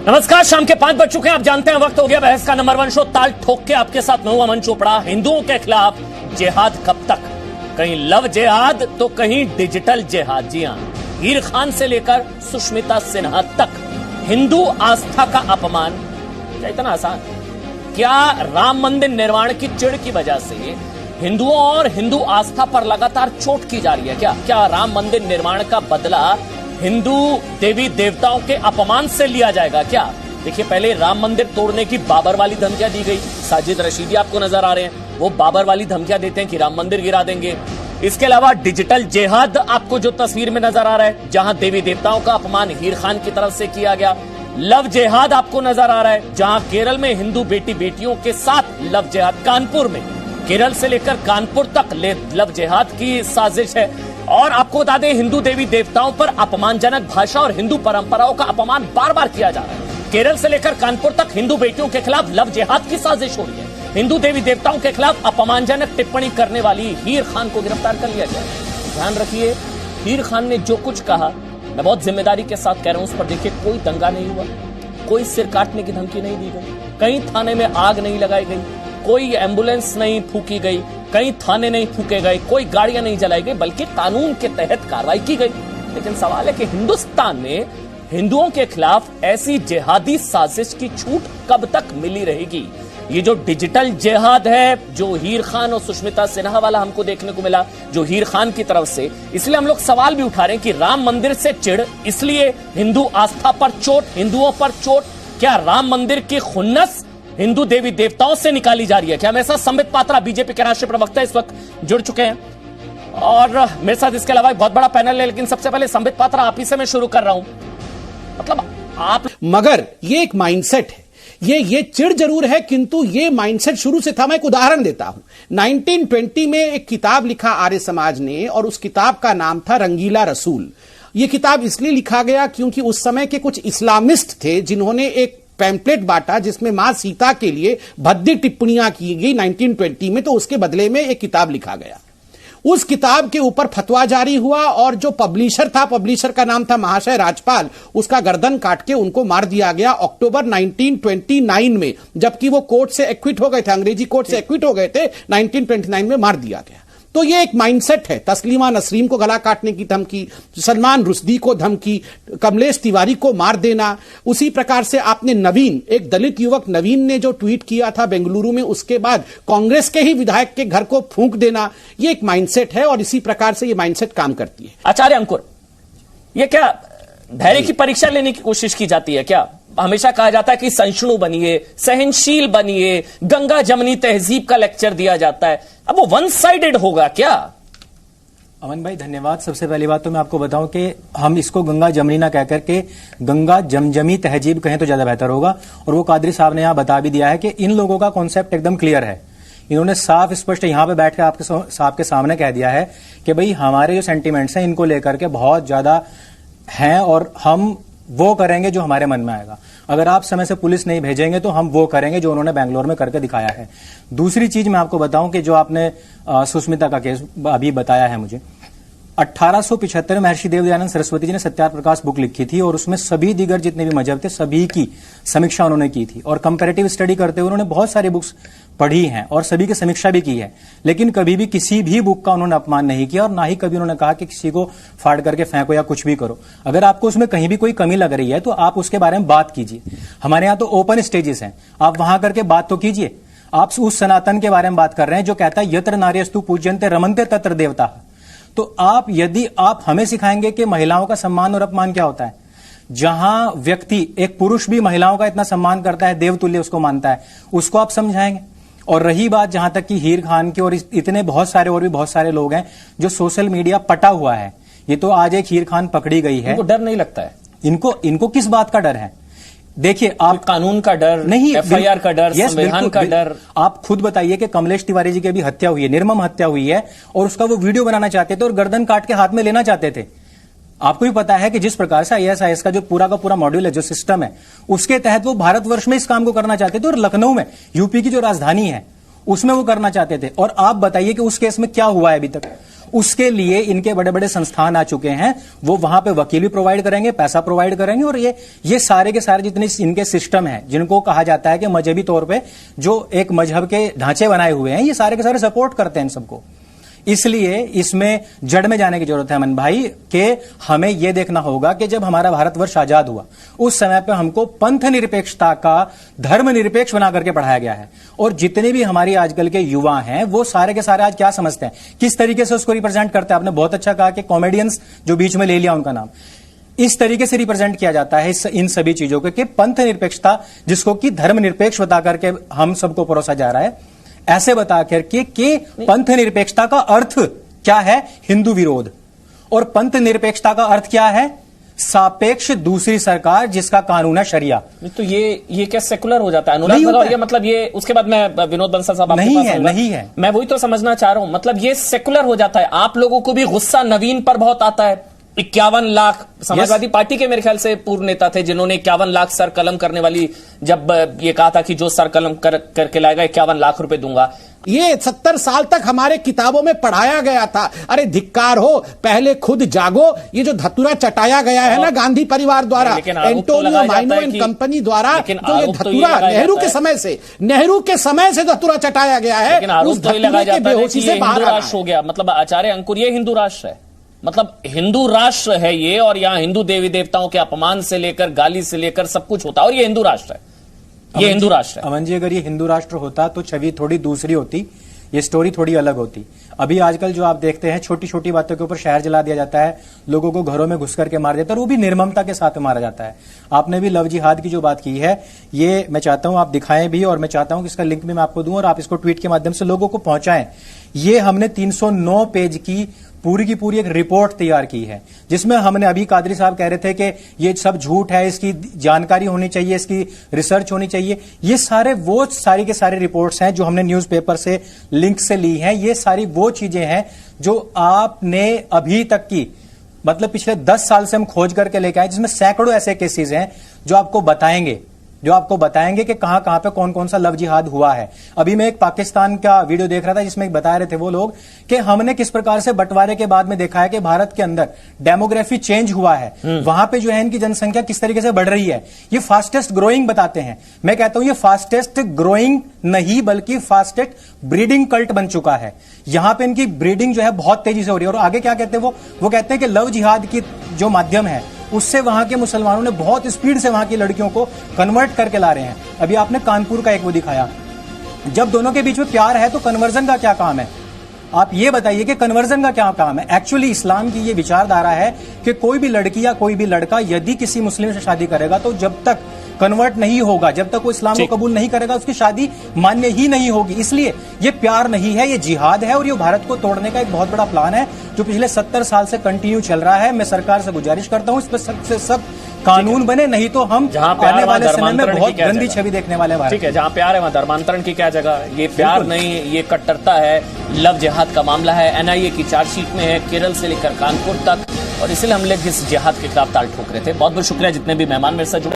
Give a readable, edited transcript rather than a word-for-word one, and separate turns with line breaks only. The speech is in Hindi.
नमस्कार, शाम के 5 बज चुके हैं। आप जानते हैं वक्त हो गया बहस का नंबर 1 शो ताल ठोक के आपके साथ मैं हूं अमन चोपड़ा। हिंदुओं के खिलाफ जिहाद कब तक? कहीं लव जिहाद तो कहीं डिजिटल जिहाद। जी हां, हीर खान से लेकर सुष्मिता सिन्हा तक हिंदू आस्था का अपमान। क्या इतना आसान? क्या राम मंदिर निर्माण की चिढ़ की वजह से हिंदुओं और हिंदू आस्था पर लगातार चोट की जा रही है? क्या राम मंदिर निर्माण का बदला हिंदू देवी देवताओं के अपमान से लिया जाएगा क्या? देखिए, पहले राम मंदिर तोड़ने की बाबर वाली धमकियां दी गई। साजिद रशीदी आपको नजर आ रहे हैं, वो बाबर वाली धमकियां देते हैं कि राम मंदिर गिरा देंगे। इसके अलावा डिजिटल जिहाद आपको जो तस्वीर में नजर आ रहा है, जहां देवी देवताओं का अपमान हीर खान की तरफ से किया गया। लव जिहाद आपको नजर आ रहा है, जहां केरल में हिंदू बेटी बेटियों के साथ लव जिहाद। कानपुर में, केरल से लेकर कानपुर तक लव जिहाद की साजिश है। और आपको बता दें, हिंदू देवी देवताओं पर अपमानजनक भाषा और हिंदू परंपराओं का अपमान बार बार किया जा रहा है। केरल से लेकर कानपुर तक हिंदू बेटियों के खिलाफ लव जिहाद की साजिश हो रही है। हिंदू देवी देवताओं के खिलाफ अपमानजनक टिप्पणी करने वाली हीर खान को गिरफ्तार कर लिया गया। ध्यान रखिए, हीर खान ने जो कुछ कहा, मैं बहुत जिम्मेदारी के साथ कह रहा हूं, उस पर देखिए कोई दंगा नहीं हुआ, कोई सिर काटने की धमकी नहीं दी गई, कहीं थाने में आग नहीं लगाई गई, कोई एम्बुलेंस नहीं फूकी गई, कहीं थाने नहीं फूके गए, कोई गाड़ियां नहीं जलाई गई, बल्कि कानून के तहत कार्रवाई की गई। लेकिन सवाल है कि हिंदुस्तान में हिंदुओं के खिलाफ ऐसी जिहादी साजिश की छूट कब तक मिली रहेगी? ये जो डिजिटल जिहाद है, जो हीर खान और सुष्मिता सिन्हा वाला हमको देखने को मिला, जो हीर खान की तरफ से, इसलिए हम लोग सवाल भी उठा रहे हैं कि राम मंदिर से चिढ़, इसलिए हिंदू आस्था पर चोट, हिंदुओं पर चोट। क्या राम मंदिर की खुन्नस हिंदू देवी देवताओं से निकाली जा रही है क्या? मेरे साथ संबित पात्रा, बीजेपी के राष्ट्रीय प्रवक्ता, इस वक्त जुड़ चुके हैं और मेरे साथ इसके अलावा एक बहुत बड़ा पैनल है। लेकिन सबसे पहले संबित पात्रा, आप ही से मैं शुरू कर रहा हूं। मतलब आप,
मगर ये एक माइंडसेट है, ये चिढ़ जरूर है, किंतु ये माइंडसेट शुरू से था। मैं एक उदाहरण देता हूं। 1920 में एक किताब लिखा आर्य समाज ने, और उस किताब का नाम था रंगीला रसूल। यह किताब इसलिए लिखा गया क्योंकि उस समय के कुछ इस्लामिस्ट थे जिन्होंने एक पैम्पलेट बांटा जिसमें मां सीता के लिए भद्दी टिप्पणियां की गई 1920 में, तो उसके बदले में एक किताब लिखा गया। उस किताब के ऊपर फतवा जारी हुआ और जो पब्लिशर था, पब्लिशर का नाम था महाशय राजपाल, उसका गर्दन काट के उनको मार दिया गया अक्टूबर 1929 में, जबकि वो कोर्ट से एक्विट हो गए थे, अंग्रेजी कोर्ट से एक्विट हो गए थे। 1929 में मार दिया गया। तो ये एक माइंडसेट है। तस्लीमा नसरीन को गला काटने की धमकी, सलमान रुश्दी को धमकी, कमलेश तिवारी को मार देना। उसी प्रकार से आपने नवीन, एक दलित युवक नवीन ने जो ट्वीट किया था बेंगलुरु में, उसके बाद कांग्रेस के ही विधायक के घर को फूंक देना, ये एक माइंडसेट है और इसी प्रकार से ये माइंडसेट काम करती है।
आचार्य अंकुर, ये क्या धैर्य की परीक्षा लेने की कोशिश की जाती है क्या? हमेशा कहा जाता है कि सहिष्णु बनिए, सहनशील बनिए, गंगा जमनी तहजीब का लेक्चर दिया जाता है। अब वो वन साइडेड होगा क्या?
अमन भाई धन्यवाद। सबसे पहली बात तो मैं आपको बताऊं कि हम इसको गंगा जमनी ना कहकर के गंगा जमजमी तहजीब कहें तो ज्यादा बेहतर होगा। और वो कादरी साहब ने यहां बता भी दिया है कि इन लोगों का कॉन्सेप्ट एकदम क्लियर है। इन्होंने साफ स्पष्ट यहां पे बैठ कर आपके सामने कह दिया है कि भाई हमारे जो सेंटिमेंट्स हैं इनको लेकर के बहुत ज्यादा हैं और हम वो करेंगे जो हमारे मन में आएगा। अगर आप समय से पुलिस नहीं भेजेंगे तो हम वो करेंगे जो उन्होंने बेंगलोर में करके दिखाया है। दूसरी चीज मैं आपको बताऊं कि जो आपने सुष्मिता का केस अभी बताया है मुझे, 1875 में महर्षि देवदयानंद सरस्वती जी ने सत्यार्थ प्रकाश बुक लिखी थी और उसमें सभी दीगर जितने भी मजहब थे सभी की समीक्षा उन्होंने की थी। और कंपैरेटिव स्टडी करते हुए उन्होंने बहुत सारी बुक्स पढ़ी हैं और सभी की समीक्षा भी की है। लेकिन कभी भी किसी भी बुक का उन्होंने अपमान नहीं किया और ना ही कभी उन्होंने कहा कि किसी को फाड़ करके फेंको या कुछ भी करो। अगर आपको उसमें कहीं भी कोई कमी लग रही है तो आप उसके बारे में बात कीजिए। हमारे यहां तो ओपन स्टेजेस हैं, आप वहां करके बात तो कीजिए। आप उस सनातन के बारे में बात कर रहे हैं जो कहता है यत्र नार्यस्तु पूज्यन्ते रमन्ते तत्र देवता। तो आप यदि आप हमें सिखाएंगे कि महिलाओं का सम्मान और अपमान क्या होता है, जहां व्यक्ति, एक पुरुष भी महिलाओं का इतना सम्मान करता है, देवतुल्य उसको मानता है, उसको आप समझाएंगे। और रही बात जहां तक कि हीर खान की, और इतने बहुत सारे और भी बहुत सारे लोग हैं जो सोशल मीडिया पटा हुआ है। ये तो आज एक हीर खान पकड़ी गई है,
इनको डर नहीं लगता है?
इनको किस बात का डर है? देखिए, आप
कानून का डर नहीं, एफआईआर का डर, संविधान का डर।
आप खुद बताइए कि कमलेश तिवारी जी की भी हत्या हुई है, निर्मम हत्या हुई है, और उसका वो वीडियो बनाना चाहते थे और गर्दन काट के हाथ में लेना चाहते थे। आपको भी पता है कि जिस प्रकार से आईएसआईएस का जो पूरा का पूरा मॉड्यूल है, जो सिस्टम है, उसके तहत वो भारतवर्ष में इस काम को करना चाहते थे और लखनऊ में, यूपी की जो राजधानी है, उसमें वो करना चाहते थे। और आप बताइए कि उस केस में क्या हुआ है अभी तक? उसके लिए इनके बड़े बड़े संस्थान आ चुके हैं, वो वहां पे वकील भी प्रोवाइड करेंगे, पैसा प्रोवाइड करेंगे, और ये सारे के सारे जितने इनके सिस्टम हैं, जिनको कहा जाता है कि मजहबी तौर पे जो एक मजहब के ढांचे बनाए हुए हैं, ये सारे के सारे सपोर्ट करते हैं इन सबको। इसलिए इसमें जड़ में जाने की जरूरत है अमन भाई, कि हमें यह देखना होगा कि जब हमारा भारतवर्ष आजाद हुआ उस समय पे हमको पंथ निरपेक्षता का धर्म निरपेक्ष बना करके पढ़ाया गया है, और जितने भी हमारी आजकल के युवा हैं वो सारे के सारे आज क्या समझते हैं, किस तरीके से उसको रिप्रेजेंट करते हैं। आपने बहुत अच्छा कहा कि कॉमेडियंस जो बीच में ले लिया उनका नाम, इस तरीके से रिप्रेजेंट किया जाता है इन सभी चीजों को कि पंथ निरपेक्षता, जिसको कि धर्म निरपेक्ष बता करके हम सबको परोसा जा रहा है, ऐसे बता करके कि पंथ निरपेक्षता का अर्थ क्या है, हिंदू विरोध, और पंथ निरपेक्षता का अर्थ क्या है, सापेक्ष दूसरी सरकार जिसका कानून है शरिया।
तो ये क्या सेकुलर हो जाता है अनुराग भगौरिया? मतलब ये उसके बाद मैं विनोद बंसल साहब आपके पास आऊंगा।
नहीं है,
मैं वही तो समझना चाह रहा हूं, मतलब ये सेकुलर हो जाता है। आप लोगों को भी गुस्सा नवीन पर बहुत आता है। 51 लाख समाजवादी पार्टी के मेरे ख्याल से पूर्व नेता थे जिन्होंने 51 लाख सर कलम करने वाली, जब ये कहा था कि जो सर कलम करके लाएगा 51 लाख रुपए दूंगा।
ये 70 साल तक हमारे किताबों में पढ़ाया गया था। अरे धिक्कार हो, पहले खुद जागो। ये जो धतूरा चटाया गया है ना गांधी परिवार द्वारा, एंटोनियो माइनो एंड कंपनी द्वारा, तो ये धतूरा नेहरू के समय से धतूरा चटाया गया है। उस धतूरे के बेहोशी से बाहर
राष्ट्र हो गया। मतलब आचार्य अंकुर, ये हिंदू राष्ट्र है, मतलब हिंदू राष्ट्र है ये, और यहां हिंदू देवी देवताओं के अपमान से लेकर गाली से लेकर सब कुछ होता है, और ये हिंदू राष्ट्र है, ये हिंदू राष्ट्र है।
अमन जी, अगर ये हिंदू राष्ट्र होता तो छवि थोड़ी दूसरी होती, ये स्टोरी थोड़ी अलग होती। अभी आजकल जो आप देखते हैं, छोटी छोटी बातों के ऊपर शहर जला दिया जाता है, लोगों को घरों में घुस करके मार देता है, और वो भी निर्ममता के साथ मारा जाता है। आपने भी लव जिहाद की जो बात की है, ये मैं चाहता हूं आप दिखाएं भी, और मैं चाहता हूं कि इसका लिंक भी मैं आपको दूं और आप इसको ट्वीट के माध्यम से लोगों को पहुंचाएं। ये हमने 309 पेज की पूरी की पूरी एक रिपोर्ट तैयार की है, जिसमें हमने, अभी कादरी साहब कह रहे थे कि ये सब झूठ है, इसकी जानकारी होनी चाहिए, इसकी रिसर्च होनी चाहिए। ये सारे वो सारी के सारे रिपोर्ट्स हैं जो हमने न्यूज़पेपर से लिंक से ली हैं। ये सारी वो चीजें हैं जो आपने अभी तक की, मतलब पिछले 10 साल से हम खोज करके लेके आए, जिसमें सैकड़ों ऐसे केसेस हैं जो आपको बताएंगे कि कहां कहां पे कौन कौन सा लव जिहाद हुआ है। अभी मैं एक पाकिस्तान का वीडियो देख रहा था जिसमें बता रहे थे वो लोग कि हमने किस प्रकार से बंटवारे के बाद में देखा है कि भारत के अंदर डेमोग्राफी चेंज हुआ है, वहां पे जो है इनकी जनसंख्या किस तरीके से बढ़ रही है। ये फास्टेस्ट ग्रोइंग बताते हैं। मैं कहता हूं ये फास्टेस्ट ग्रोइंग नहीं बल्कि फास्टेस्ट ब्रीडिंग कल्ट बन चुका है। यहां पे इनकी ब्रीडिंग जो है बहुत तेजी से हो रही है। और आगे क्या कहते हैं वो कहते हैं कि लव जिहाद की जो माध्यम है उससे वहां के मुसलमानों ने बहुत स्पीड से वहां की लड़कियों को कन्वर्ट करके ला रहे हैं। अभी आपने कानपुर का एक वो दिखाया, जब दोनों के बीच में प्यार है तो कन्वर्जन का क्या काम है? आप ये बताइए कि कन्वर्जन का क्या काम है? एक्चुअली इस्लाम की ये विचारधारा है कि कोई भी लड़की या कोई भी लड़का यदि किसी मुस्लिम से शादी करेगा तो जब तक कन्वर्ट नहीं होगा, जब तक वो इस्लाम को कबूल नहीं करेगा, उसकी शादी मान्य ही नहीं होगी। इसलिए ये प्यार नहीं है, ये जिहाद है, और ये भारत को तोड़ने का एक बहुत बड़ा प्लान है जो पिछले 70 साल से कंटिन्यू चल रहा है। मैं सरकार से गुजारिश करता हूं इस पर सख्त से सख्त कानून बने, नहीं तो हम आने वाले समय में बहुत गंदी छवि देखने वाले हैं।
ठीक है, जहां प्यार है वहां धर्मांतरण की क्या जगह? ये प्यार नहीं, ये कट्टरता है। लव जिहाद का मामला है, एनआईए की चार्जशीट में है, केरल से लेकर कानपुर तक, और इसलिए हम लोग इस जिहाद के खिलाफ ताल ठोक रहे थे। बहुत बहुत शुक्रिया जितने भी मेहमान मेरे साथ जुड़े।